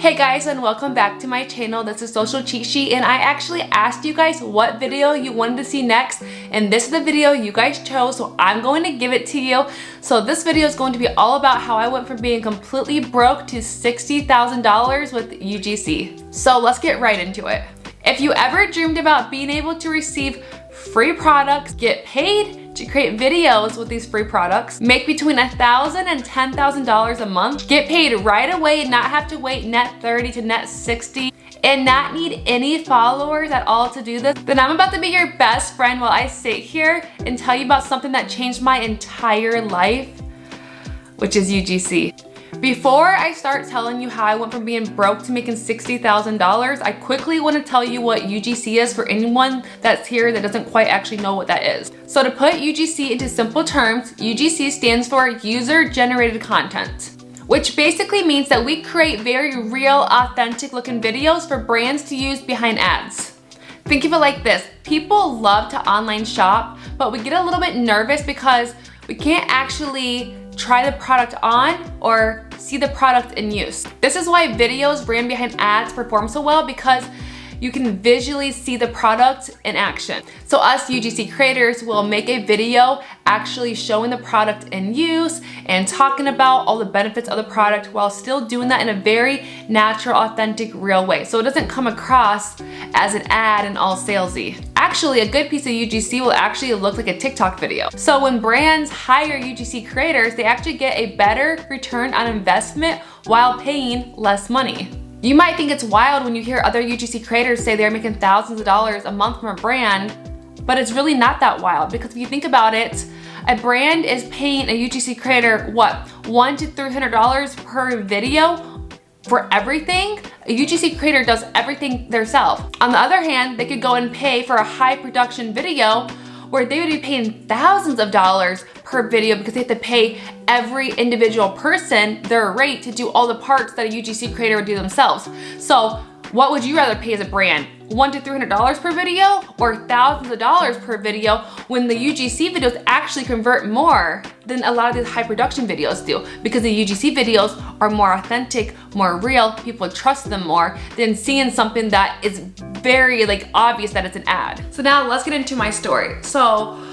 Hey guys, and welcome back to my channel. This is Social Cheat Sheet, and I actually asked you guys what video you wanted to see next, and this is the video you guys chose, so I'm going to give it to you. So this video is going to be all about how I went from being completely broke to $60,000 with UGC. So let's get right into it. If you ever dreamed about being able to receive free products, get paid to create videos with these free products, make between $1,000 and $10,000 a month, get paid right away and not have to wait net 30 to net 60, and not need any followers at all to do this, then I'm about to be your best friend while I sit here and tell you about something that changed my entire life, which is UGC. Before I start telling you how I went from being broke to making $60,000, I quickly want to tell you what UGC is for anyone that's here that doesn't quite actually know what that is. So to put UGC into simple terms, UGC stands for user-generated content, which basically means that we create very real, authentic looking videos for brands to use behind ads. Think of it like this. People love to online shop, but we get a little bit nervous because we can't actually try the product on or see the product in use. This is why videos ran behind ads perform so well, because you can visually see the product in action. So us UGC creators will make a video actually showing the product in use and talking about all the benefits of the product while still doing that in a very natural, authentic, real way. So it doesn't come across as an ad and all salesy. Actually, a good piece of UGC will actually look like a TikTok video. So when brands hire UGC creators, they actually get a better return on investment while paying less money. You might think it's wild when you hear other UGC creators say they're making thousands of dollars a month from a brand, but it's really not that wild, because if you think about it, a brand is paying a UGC creator, what, $100 to $300 per video for everything? A UGC creator does everything themselves. On the other hand, they could go and pay for a high production video where they would be paying thousands of dollars per video because they have to pay every individual person their rate to do all the parts that a UGC creator would do themselves. So what would you rather pay as a brand? $100 to $300 per video or thousands of dollars per video, when the UGC videos actually convert more than a lot of these high production videos do, because the UGC videos are more authentic, more real, people trust them more than seeing something that is very obvious that it's an ad. So now let's get into my story. So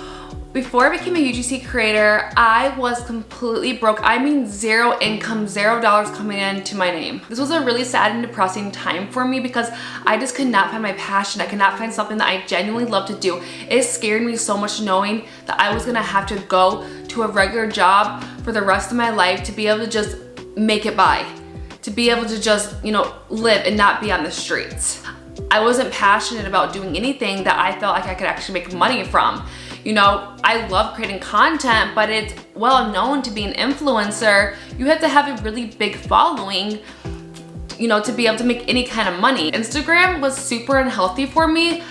before I became a UGC creator, I was completely broke. I mean zero income, $0 coming into my name. This was a really sad and depressing time for me because I just could not find my passion. I could not find something that I genuinely love to do. It scared me so much knowing that I was gonna have to go to a regular job for the rest of my life to be able to just make it by, to be able to just, live and not be on the streets. I wasn't passionate about doing anything that I felt like I could actually make money from. I love creating content, but it's well known to be an influencer, you have to have a really big following, to be able to make any kind of money. Instagram was super unhealthy for me.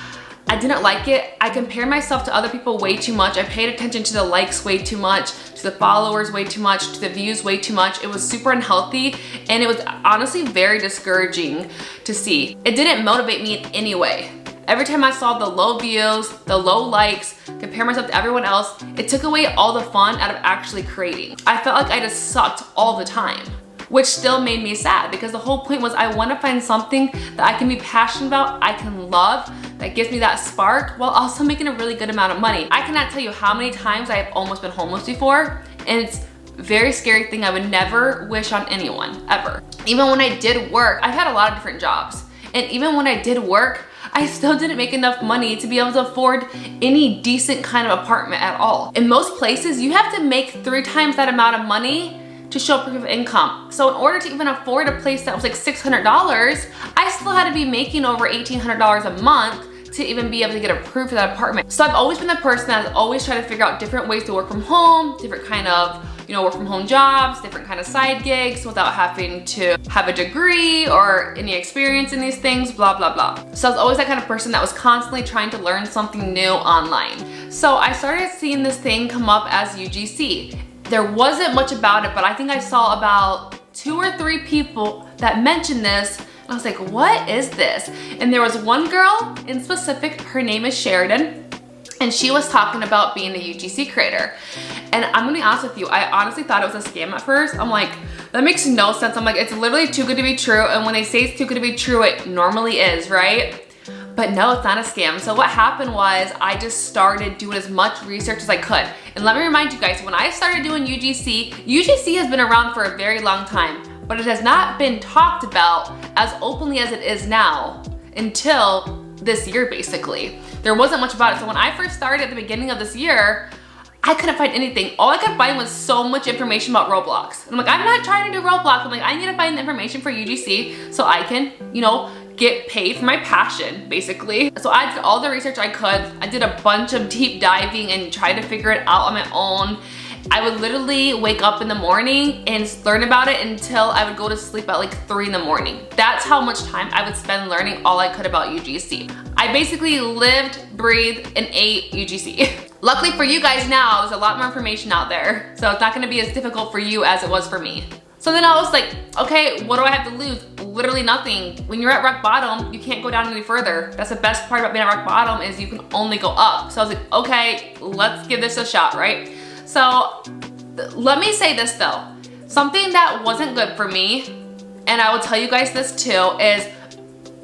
I didn't like it. I compared myself to other people way too much. I paid attention to the likes way too much, to the followers way too much, to the views way too much. It was super unhealthy, and it was honestly very discouraging to see. It didn't motivate me in any way. Every time I saw the low views, the low likes, compare myself to everyone else, it took away all the fun out of actually creating. I felt like I just sucked all the time, which still made me sad, because the whole point was I want to find something that I can be passionate about, I can love, that gives me that spark while also making a really good amount of money. I cannot tell you how many times I have almost been homeless before, and it's a very scary thing I would never wish on anyone, ever. Even when I did work, I've had a lot of different jobs, and even when I did work, I still didn't make enough money to be able to afford any decent kind of apartment at all. In most places, you have to make 3 times that amount of money to show proof of income. So in order to even afford a place that was like $600, I still had to be making over $1,800 a month to even be able to get approved for that apartment. So I've always been the person that's always tried to figure out different ways to work from home, different kind of work from home jobs, different kind of side gigs without having to have a degree or any experience in these things, blah, blah, blah. So I was always that kind of person that was constantly trying to learn something new online. So I started seeing this thing come up as UGC. There wasn't much about it, but I think I saw about 2 or 3 people that mentioned this. And I was like, what is this? And there was one girl in specific, her name is Sheridan, and she was talking about being a UGC creator. And I'm gonna be honest with you, I honestly thought it was a scam at first. I'm like, that makes no sense. I'm like, it's literally too good to be true. And when they say it's too good to be true, it normally is, right? But no, it's not a scam. So what happened was I just started doing as much research as I could. And let me remind you guys, when I started doing UGC has been around for a very long time, but it has not been talked about as openly as it is now until this year, basically. There wasn't much about it. So when I first started at the beginning of this year, I couldn't find anything. All I could find was so much information about Roblox. And I'm like, I'm not trying to do Roblox. I'm like, I need to find the information for UGC so I can, you know, get paid for my passion, basically. So I did all the research I could. I did a bunch of deep diving and tried to figure it out on my own. I would literally wake up in the morning and learn about it until I would go to sleep at like 3 in the morning. That's how much time I would spend learning all I could about UGC. I basically lived, breathed, and ate UGC. Luckily for you guys now, there's a lot more information out there. So it's not gonna be as difficult for you as it was for me. So then I was like, okay, what do I have to lose? Literally nothing. When you're at rock bottom, you can't go down any further. That's the best part about being at rock bottom is you can only go up. So I was like, okay, let's give this a shot, right? So let me say this though. Something that wasn't good for me, and I will tell you guys this too, is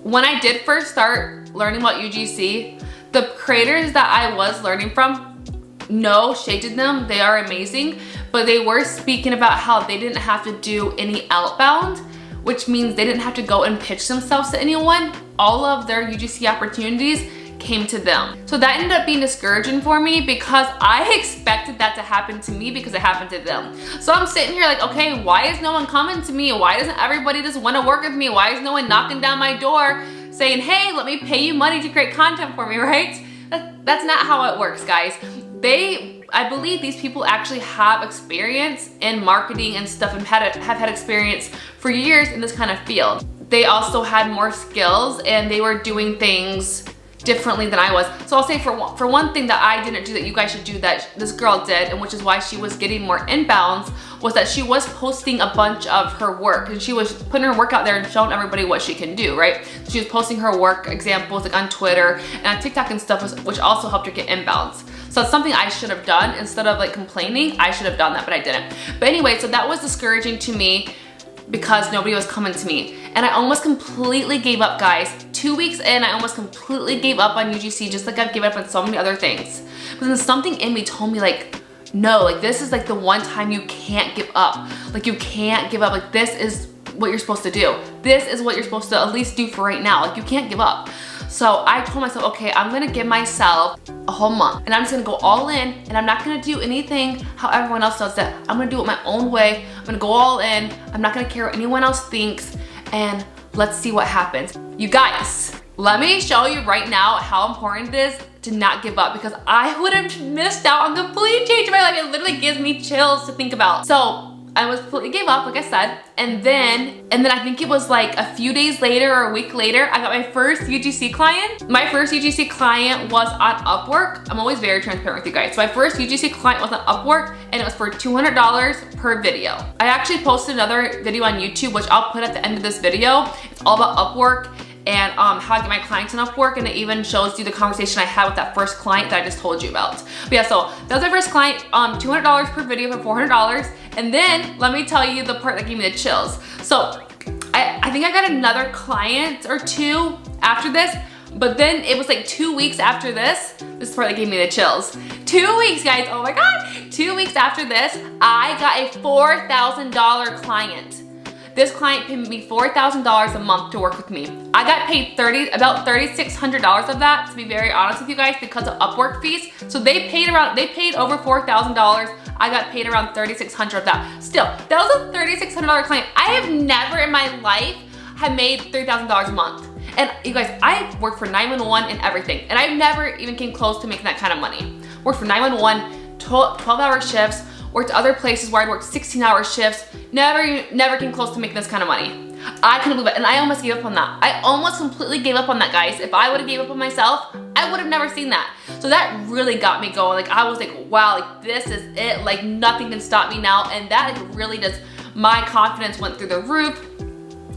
when I did first start learning about UGC, the creators that I was learning from, no shade to them, they are amazing, but they were speaking about how they didn't have to do any outbound, which means they didn't have to go and pitch themselves to anyone. All of their UGC opportunities came to them. So that ended up being discouraging for me because I expected that to happen to me because it happened to them. So I'm sitting here like, okay, why is no one coming to me? Why doesn't everybody just want to work with me? Why is no one knocking down my door saying, hey, let me pay you money to create content for me, right? That's not how it works, guys. I believe these people actually have experience in marketing and stuff and have had experience for years in this kind of field. They also had more skills and they were doing things differently than I was. So I'll say for one thing that I didn't do that you guys should do that this girl did, and which is why she was getting more inbounds, was that she was posting a bunch of her work and she was putting her work out there and showing everybody what she can do, right? She was posting her work examples like on Twitter and on TikTok and stuff, which also helped her get inbounds. So it's something I should have done. Instead of like complaining, I should have done that, but I didn't. But anyway, so that was discouraging to me because nobody was coming to me. And I almost completely gave up, guys. 2 weeks in, I almost completely gave up on UGC, just like I've given up on so many other things. But then something in me told me like, no, like this is like the one time you can't give up. Like you can't give up, like this is what you're supposed to do. This is what you're supposed to at least do for right now. Like you can't give up. So I told myself, okay, I'm gonna give myself a whole month and I'm just gonna go all in and I'm not gonna do anything how everyone else does it. I'm gonna do it my own way. I'm gonna go all in. I'm not gonna care what anyone else thinks and let's see what happens. You guys, let me show you right now how important it is to not give up because I would have missed out on complete change in my life. It literally gives me chills to think about. So I was completely gave up, like I said, and then I think it was like a few days later or a week later, I got my first UGC client. My first UGC client was on Upwork. I'm always very transparent with you guys. So my first UGC client was on Upwork and it was for $200 per video. I actually posted another video on YouTube, which I'll put at the end of this video. It's all about Upwork and how I get my clients on Upwork, and it even shows you the conversation I had with that first client that I just told you about. But yeah, so that was my first client, $200 per video for $400. And then let me tell you the part that gave me the chills. So I think I got another client or two after this, but then it was like 2 weeks after this is the part that gave me the chills. 2 weeks, guys, oh my God. 2 weeks after this, I got a $4,000 client. This client paid me $4,000 a month to work with me. I got paid about $3,600 of that, to be very honest with you guys, because of Upwork fees. So they paid over $4,000. I got paid around $3,600 of that. Still, that was a $3,600 client. I have never in my life have made $3,000 a month. And you guys, I worked for 911 and everything, and I never even came close to making that kind of money. Worked for 911, 12-hour shifts, worked other places where I'd worked 16-hour shifts, never came close to making this kind of money. I couldn't believe it, and I almost gave up on that. I almost completely gave up on that, guys. If I would have gave up on myself, I would have never seen that. So that really got me going. Like I was like, wow, like this is it. Like nothing can stop me now. And that really does, my confidence went through the roof.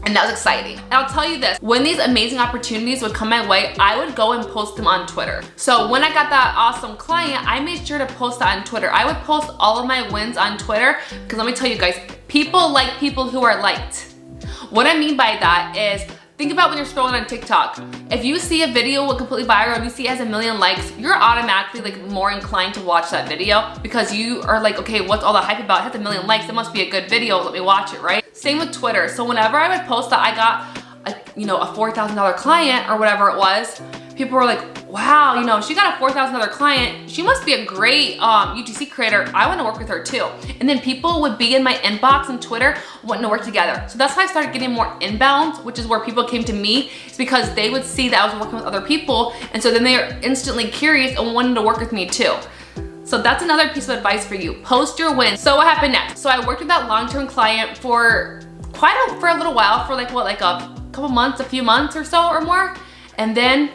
And that was exciting. And I'll tell you this, when these amazing opportunities would come my way, I would go and post them on Twitter. So when I got that awesome client, I made sure to post that on Twitter. I would post all of my wins on Twitter, because let me tell you guys, people like people who are liked. What I mean by that is, think about when you're scrolling on TikTok. If you see a video with completely viral and you see it has 1 million likes, you're automatically like more inclined to watch that video, because you are like, okay, what's all the hype about? It has 1 million likes, it must be a good video, let me watch it, right? Same with Twitter. So whenever I would post that I got a $4,000 client or whatever it was, people were like, wow, she got a $4,000 client. She must be a great UGC creator. I want to work with her too. And then people would be in my inbox on Twitter wanting to work together. So that's how I started getting more inbounds, which is where people came to me. It's because they would see that I was working with other people. And so then they are instantly curious and wanted to work with me too. So that's another piece of advice for you. Post your wins. So what happened next? So I worked with that long-term client for a little while, for like a couple months, a few months or so or more. And then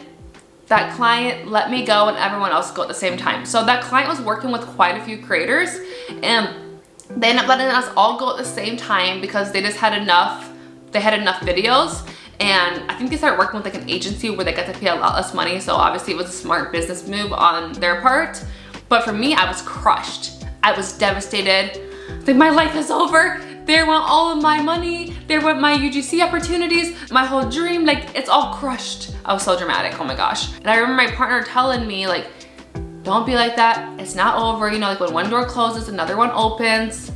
that client let me go and everyone else go at the same time. So that client was working with quite a few creators, and they ended up letting us all go at the same time because they just had enough, videos. And I think they started working with like an agency where they got to pay a lot less money. So obviously it was a smart business move on their part. But for me, I was crushed. I was devastated. Like, my life is over. There went all of my money. There went my UGC opportunities, my whole dream, like it's all crushed. I was so dramatic, oh my gosh. And I remember my partner telling me like, don't be like that. It's not over. Like when one door closes, another one opens.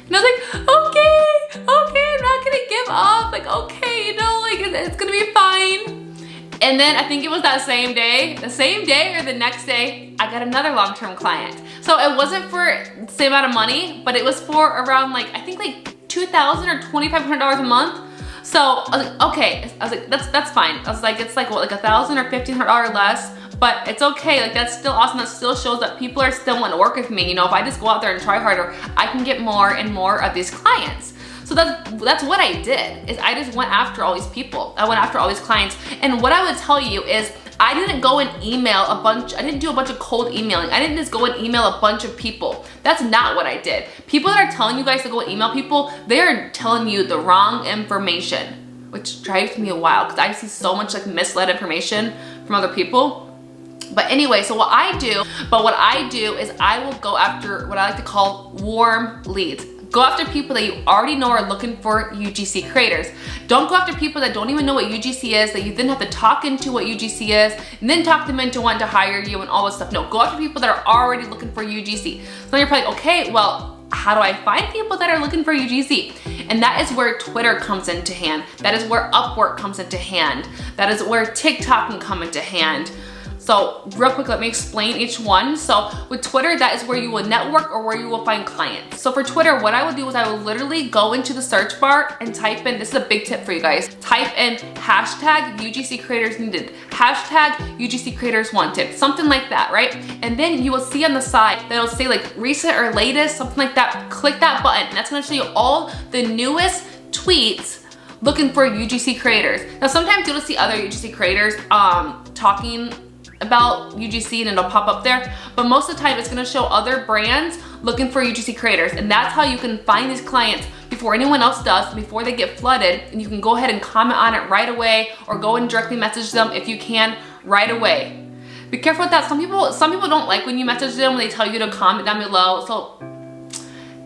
And I was like, okay, I'm not gonna give up. Like, okay, like it's gonna be fine. And then I think it was that same day or the next day, I got another long-term client. So it wasn't for the same amount of money, but it was for around I think $2,000 or $2,500 a month. So I was like, okay. I was like, that's fine. I was like, it's like what, like $1,000 or $1,500 less, but it's okay. Like that's still awesome. That still shows that people are still wanting to work with me. If I just go out there and try harder, I can get more and more of these clients. So that's what I did, is I just went after all these people. I went after all these clients. And what I would tell you is, I didn't go and I didn't do a bunch of cold emailing. I didn't just go and email a bunch of people. That's not what I did. People that are telling you guys to go and email people, they are telling you the wrong information, which drives me wild because I see so much misled information from other people. But anyway, so what I do is I will go after what I like to call warm leads. Go after people that you already know are looking for UGC creators. Don't go after people that don't even know what UGC is, that you then have to talk into what UGC is, and then talk them into wanting to hire you and all this stuff. No, go after people that are already looking for UGC. So then you're probably like, okay, well, how do I find people that are looking for UGC? And that is where Twitter comes into hand. That is where Upwork comes into hand. That is where TikTok can come into hand. So real quick, let me explain each one. So with Twitter, that is where you will network or where you will find clients. So for Twitter, what I would do is I will literally go into the search bar and type in, this is a big tip for you guys, type in hashtag UGC creators needed, hashtag UGC creators wanted, something like that, right? And then you will see on the side that it'll say recent or latest, something like that. Click that button and that's gonna show you all the newest tweets looking for UGC creators. Now sometimes you'll see other UGC creators talking about UGC and it'll pop up there, but most of the time it's gonna show other brands looking for UGC creators, and that's how you can find these clients before anyone else does, before they get flooded, and you can go ahead and comment on it right away or go and directly message them if you can right away. Be careful with that. Some people don't like when you message them when they tell you to comment down below, so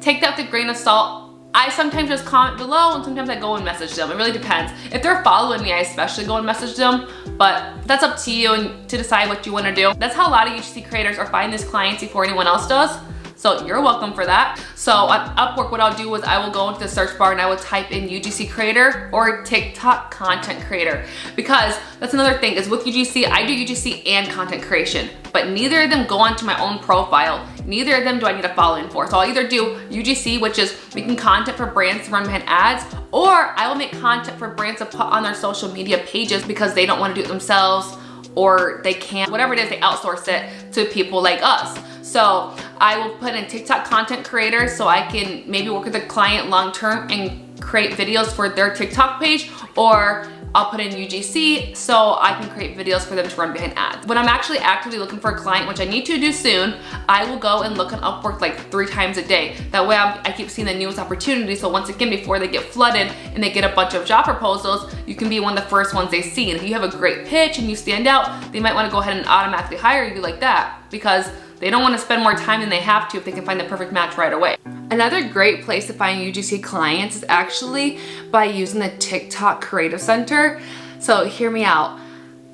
take that with a grain of salt. I sometimes just comment below and sometimes I go and message them. It really depends. If they're following me, I especially go and message them, but that's up to you and to decide what you want to do. That's how a lot of UGC creators are finding these clients before anyone else does. So you're welcome for that. So on Upwork, what I'll do is I will go into the search bar and I will type in UGC creator or TikTok content creator, because that's another thing is with UGC, I do UGC and content creation, but neither of them go onto my own profile. Neither of them do I need a following for. So I'll either do UGC, which is making content for brands to run behind ads, or I will make content for brands to put on their social media pages because they don't want to do it themselves or they can't, whatever it is, they outsource it to people like us. So I will put in TikTok content creators so I can maybe work with a client long-term and create videos for their TikTok page, or I'll put in UGC so I can create videos for them to run behind ads. When I'm actually actively looking for a client, which I need to do soon, I will go and look on Upwork like 3 times a day. That way I keep seeing the newest opportunities. So once again, before they get flooded and they get a bunch of job proposals, you can be one of the first ones they see. And if you have a great pitch and you stand out, they might want to go ahead and automatically hire you like that, because they don't want to spend more time than they have to if they can find the perfect match right away. Another great place to find UGC clients is actually by using the TikTok Creative Center. So hear me out.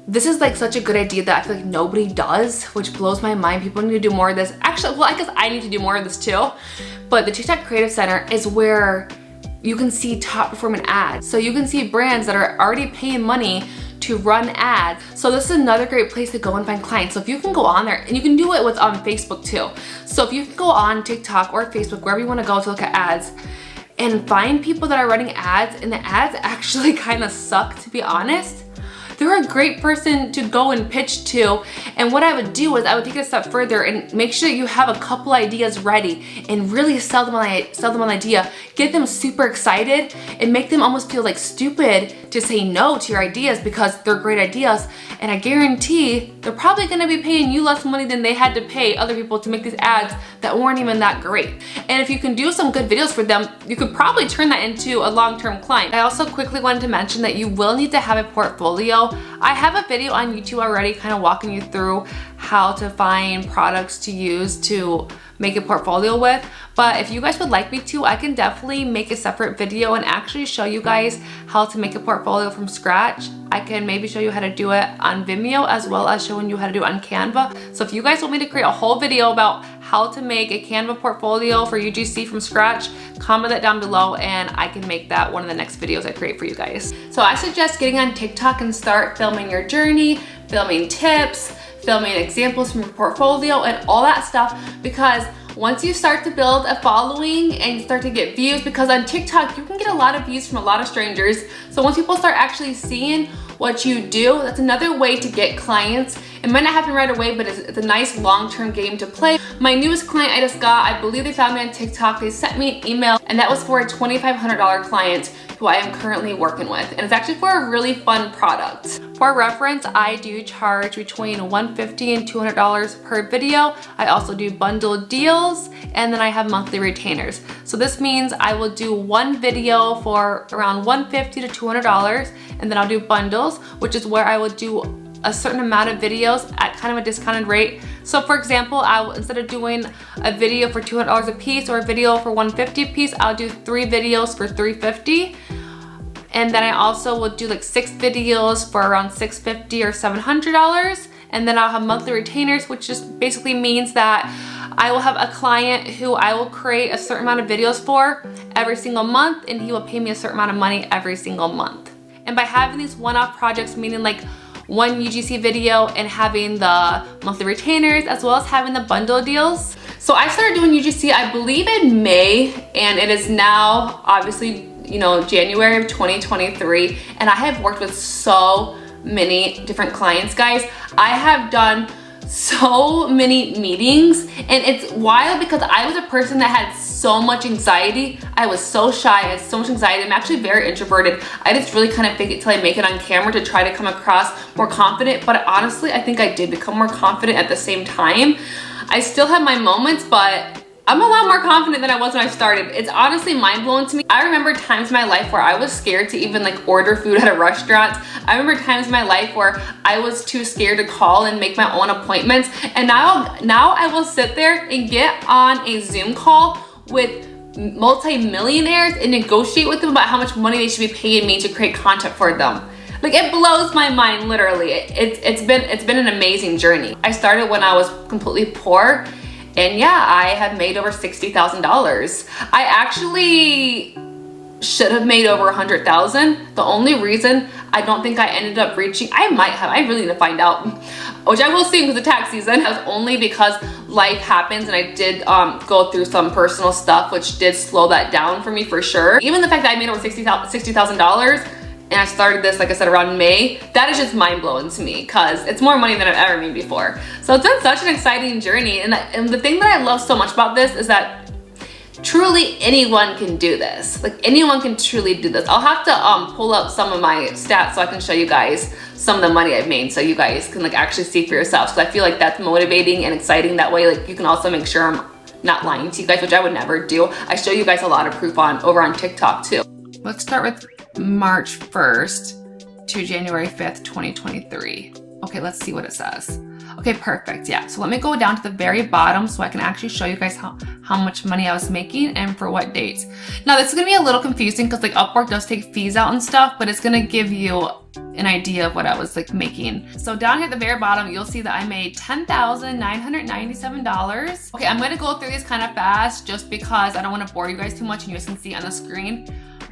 This is like such a good idea that I feel like nobody does, which blows my mind. People need to do more of this. Actually, well, I guess I need to do more of this too. But the TikTok Creative Center is where you can see top performing ads. So you can see brands that are already paying money to run ads. So this is another great place to go and find clients. So if you can go on there, and you can do it with Facebook too. So if you can go on TikTok or Facebook, wherever you want to go to look at ads, and find people that are running ads, and the ads actually kind of suck, to be honest, they're a great person to go and pitch to. And what I would do is I would take it a step further and make sure you have a couple ideas ready and really sell them on the idea. Get them super excited and make them almost feel like stupid to say no to your ideas, because they're great ideas. And I guarantee they're probably gonna be paying you less money than they had to pay other people to make these ads that weren't even that great. And if you can do some good videos for them, you could probably turn that into a long-term client. I also quickly wanted to mention that you will need to have a portfolio. I have a video on YouTube already kind of walking you through how to find products to use to make a portfolio with, but if you guys would like me to, I can definitely make a separate video and actually show you guys how to make a portfolio from scratch. I can maybe show you how to do it on Vimeo, as well as showing you how to do it on Canva. So if you guys want me to create a whole video about how to make a Canva portfolio for UGC from scratch, comment that down below and I can make that one of the next videos I create for you guys. So I suggest getting on TikTok and start filming your journey, filming tips, filming examples from your portfolio and all that stuff, because once you start to build a following and you start to get views, because on TikTok you can get a lot of views from a lot of strangers. So once people start actually seeing what you do, that's another way to get clients. It might not happen right away, but it's a nice long-term game to play. My newest client I just got, I believe they found me on TikTok. They sent me an email, and that was for a $2,500 client who I am currently working with. And it's actually for a really fun product. For reference, I do charge between $150 and $200 per video. I also do bundled deals, and then I have monthly retainers. So this means I will do one video for around $150 to $200, and then I'll do bundles, which is where I will do a certain amount of videos at kind of a discounted rate. So for example, I will, instead of doing a video for $200 a piece or a video for $150 a piece, I'll do 3 videos for $350. And then I also will do like 6 videos for around $650 or $700. And then I'll have monthly retainers, which just basically means that I will have a client who I will create a certain amount of videos for every single month, and he will pay me a certain amount of money every single month. And by having these one-off projects, meaning like one UGC video and having the monthly retainers, as well as having the bundle deals. So I started doing UGC, I believe in May, and it is now obviously, you know, January of 2023, and I have worked with so many different clients, guys. I have done so many meetings, and it's wild because I was a person that had so much anxiety. I was so shy, I had so much anxiety. I'm actually very introverted. I just really kind of fake it till I make it on camera to try to come across more confident, but honestly, I think I did become more confident at the same time. I still have my moments, but I'm a lot more confident than I was when I started. It's honestly mind-blowing to me. I remember times in my life where I was scared to even like order food at a restaurant. I remember times in my life where I was too scared to call and make my own appointments. And now I will sit there and get on a Zoom call with multi-millionaires and negotiate with them about how much money they should be paying me to create content for them. Like, it blows my mind, literally. It's been an amazing journey. I started when I was completely poor. And yeah, I have made over $60,000. I actually should have made over 100,000. The only reason I don't think I ended up reaching, I might have, I really need to find out, which I will soon because the tax season, was only because life happens, and I did go through some personal stuff, which did slow that down for me for sure. Even the fact that I made over $60,000 and I started this, like I said, around May, that is just mind-blowing to me because it's more money than I've ever made before. So it's been such an exciting journey, and the thing that I love so much about this is that truly anyone can do this. Like anyone can truly do this. I'll have to pull up some of my stats so I can show you guys some of the money I've made so you guys can like actually see for yourselves. Because I feel like that's motivating and exciting. That way like you can also make sure I'm not lying to you guys, which I would never do. I show you guys a lot of proof over on TikTok too. Let's start with March 1st to January 5th, 2023. Okay, let's see what it says. Okay, perfect. Yeah, so let me go down to the very bottom so I can actually show you guys how much money I was making and for what dates. Now this is gonna be a little confusing because like Upwork does take fees out and stuff, but it's gonna give you an idea of what I was like making. So down here at the very bottom, you'll see that I made $10,997. Okay, I'm gonna go through these kind of fast just because I don't wanna bore you guys too much and you guys can see on the screen,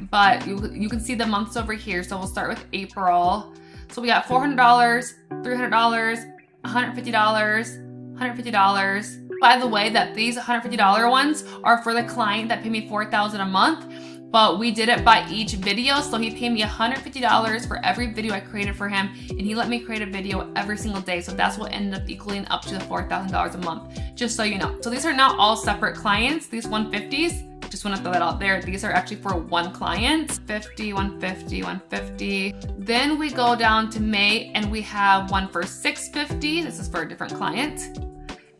but you can see the months over here. So we'll start with April. So we got $400, $300, $150, $150. By the way, that these $150 ones are for the client that paid me $4,000 a month, but we did it by each video. So he paid me $150 for every video I created for him, and he let me create a video every single day. So that's what ended up equaling up to the $4,000 a month, just so you know. So these are not all separate clients, these 150s. Just want to throw that out there. These are actually for one client. 50, 150, 150. Then we go down to May and we have one for 650. This is for a different client.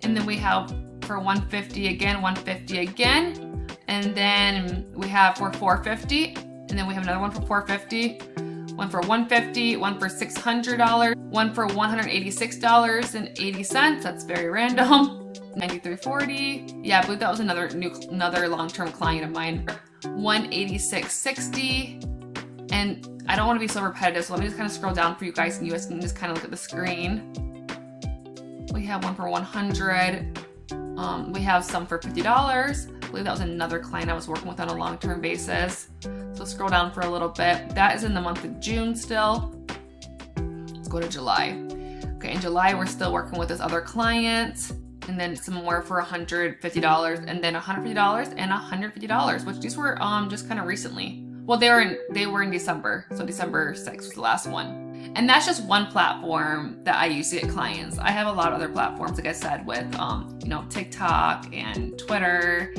And then we have for 150 again, 150 again. And then we have for 450. And then we have another one for 450. One for 150, one for $600, one for $186.80. That's very random. 93.40. Yeah, I believe that was another long-term client of mine. 186.60. And I don't want to be so repetitive, so let me just kind of scroll down for you guys and you guys can just kind of look at the screen. We have one for 100. We have some for $50. I believe that was another client I was working with on a long-term basis. So scroll down for a little bit. That is in the month of June still. Let's go to July. Okay, in July we're still working with this other client. And then some more for $150, and then $150 and $150, which these were just kind of recently. Well, they were in December, so December 6th was the last one. And that's just one platform that I use to get clients. I have a lot of other platforms, like I said, with you know, TikTok and Twitter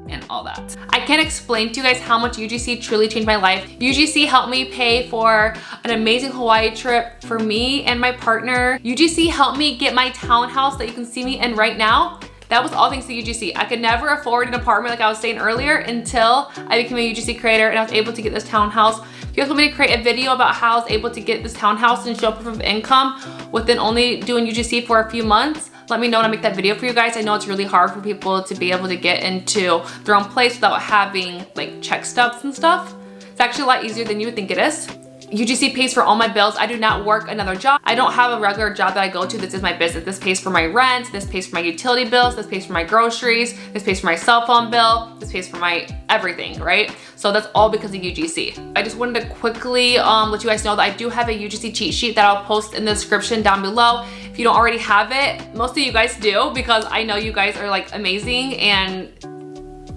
and all that. I can't explain to you guys how much UGC truly changed my life. UGC helped me pay for an amazing Hawaii trip for me and my partner. UGC helped me get my townhouse that you can see me in right now. That was all thanks to UGC. I could never afford an apartment like I was saying earlier until I became a UGC creator and I was able to get this townhouse. If you guys want me to create a video about how I was able to get this townhouse and show proof of income within only doing UGC for a few months, let me know and I'll make that video for you guys. I know it's really hard for people to be able to get into their own place without having like check stubs and stuff. It's actually a lot easier than you would think it is. UGC pays for all my bills. I do not work another job. I don't have a regular job that I go to. This is my business. This pays for my rent. This pays for my utility bills. This pays for my groceries. This pays for my cell phone bill. This pays for my everything, right? So that's all because of UGC. I just wanted to quickly let you guys know that I do have a UGC cheat sheet that I'll post in the description down below. If you don't already have it, most of you guys do because I know you guys are like amazing and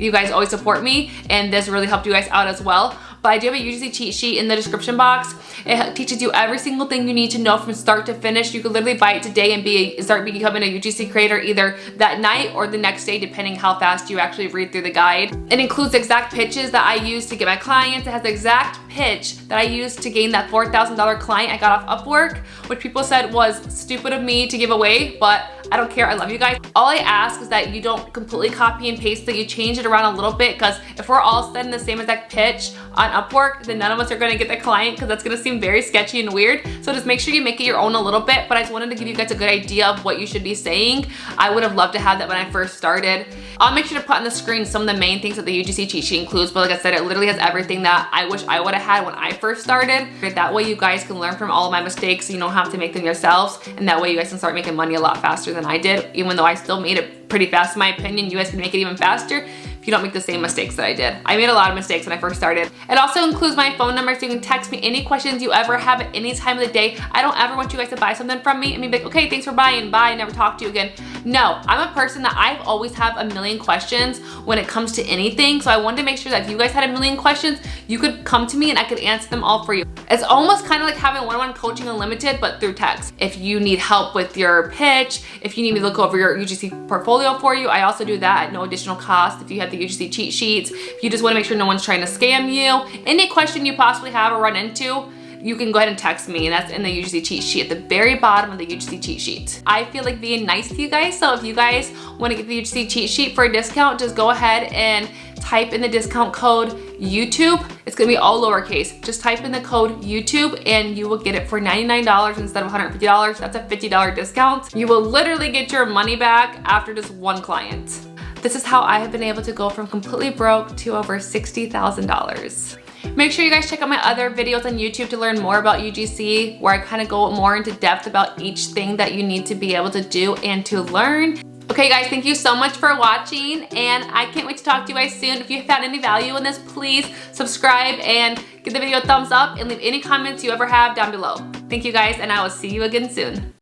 you guys always support me and this really helped you guys out as well. But I do have a UGC cheat sheet in the description box. It teaches you every single thing you need to know from start to finish. You could literally buy it today and start becoming a UGC creator either that night or the next day, depending how fast you actually read through the guide. It includes exact pitches that I use to get my clients. It has the exact pitch that I used to gain that $4,000 client I got off Upwork, which people said was stupid of me to give away, but I don't care. I love you guys. All I ask is that you don't completely copy and paste, that you change it around a little bit, because if we're all sending the same exact pitch on Upwork, then none of us are going to get the client because that's going to seem very sketchy and weird. So just make sure you make it your own a little bit, but I just wanted to give you guys a good idea of what you should be saying. I would have loved to have that when I first started. I'll make sure to put on the screen some of the main things that the UGC cheat sheet includes, but like I said, it literally has everything that I wish I would have had when I first started. That way you guys can learn from all of my mistakes so you don't have to make them yourselves, and that way you guys can start making money a lot faster than I did, even though I still made it pretty fast in my opinion. You guys can make it even faster if you don't make the same mistakes that I did. I made a lot of mistakes when I first started. It also includes my phone number so you can text me any questions you ever have at any time of the day. I don't ever want you guys to buy something from me and be like, okay, thanks for buying, bye, never talk to you again. No, I'm a person that I've always have a million questions when it comes to anything. So I wanted to make sure that if you guys had a million questions, you could come to me and I could answer them all for you. It's almost kind of like having one-on-one coaching unlimited, but through text. If you need help with your pitch, if you need me to look over your UGC portfolio for you, I also do that at no additional cost. If you have the the UGC cheat sheets. If you just want to make sure no one's trying to scam you, any question you possibly have or run into, you can go ahead and text me, and that's in the UGC cheat sheet at the very bottom of the UGC cheat sheet. I feel like being nice to you guys, so if you guys want to get the UGC cheat sheet for a discount, just go ahead and type in the discount code YouTube. It's gonna be all lowercase. Just type in the code YouTube and you will get it for $99 instead of $150. That's a $50 discount. You will literally get your money back after just one client. This is how I have been able to go from completely broke to over $60,000. Make sure you guys check out my other videos on YouTube to learn more about UGC, where I kind of go more into depth about each thing that you need to be able to do and to learn. Okay guys, thank you so much for watching, and I can't wait to talk to you guys soon. If you found any value in this, please subscribe and give the video a thumbs up and leave any comments you ever have down below. Thank you guys, and I will see you again soon.